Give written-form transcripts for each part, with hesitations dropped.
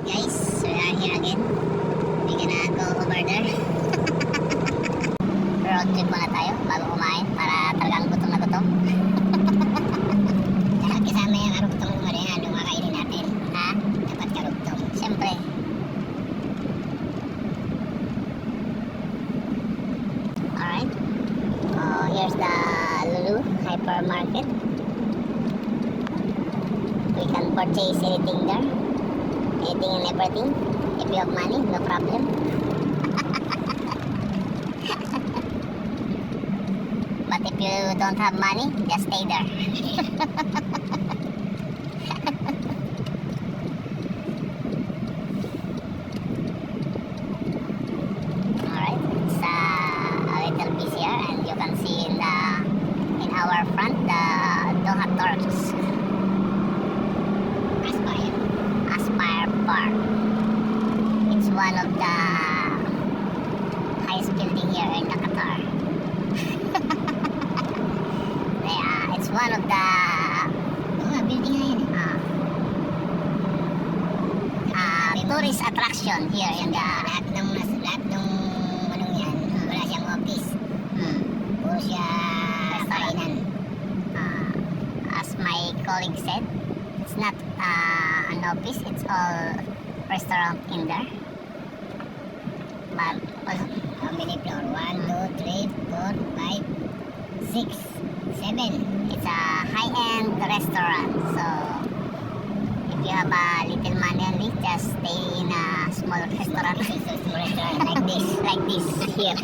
guys, we are here again. We're gonna go over there. Road trip muna tayo bago kumain para talagang gutom na gutom. Dapat kasama yung karugtong umaringan yung makainin natin. Ha? Dapat karugtong. Siyempre. Alright. Here's the Lulu hypermarket. We can purchase anything there. Anything and everything. If you have money, no problem. But if you don't have money, just stay there. Alright, it's a little busier, and you can see in our front the Doha Turks. Aspire Park. It's one of the highest building here in Qatar. It's one of the building tourist attraction here in the lahat ng anong yan, wala siyang office. Puro siya kainan. As my colleague said, it's not an office, it's all restaurant in there. But how many floor? 1, 2, 3, 4, 5, 6, 7. It's a high-end restaurant. So if you have a little money only, just stay in a small restaurant. like this here.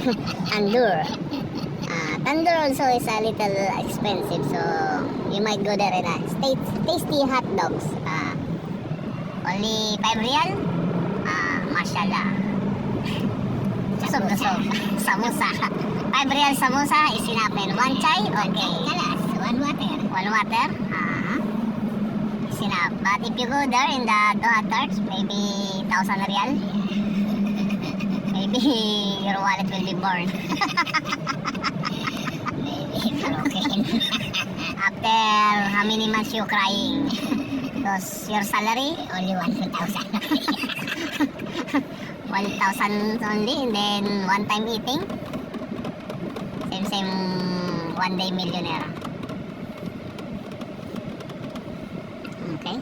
Tandoor also is a little expensive, so you might go there and tasty hot dogs. Only 5 riyal. Mashallah. Busog. Samosa. 5 riyal samosa is enough. And 1 chai, okay. 1 water. 1 water. Is enough. But if you go there in the Doha Turks, maybe 1,000 riyal. Maybe your wallet will be burned. After how many months you crying? Because your salary only 1,000. 1,000 only, and then one time eating. Same one day millionaire. Okay.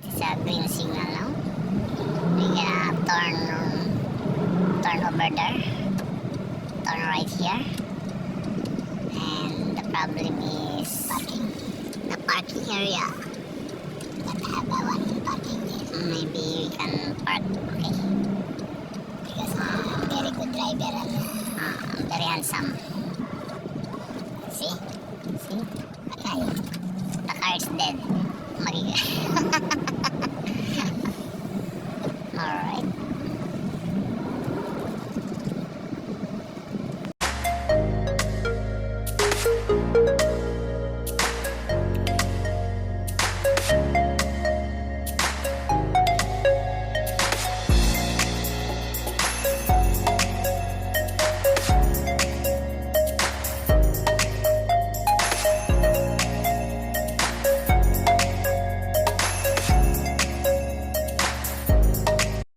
It's a green signal now. We gonna turn over there. Turn right here. And the problem is parking. The parking area. But I have one parking here. Maybe we can park. Okay. Because I'm very good driver and I'm very handsome. See? Okay. The car is dead.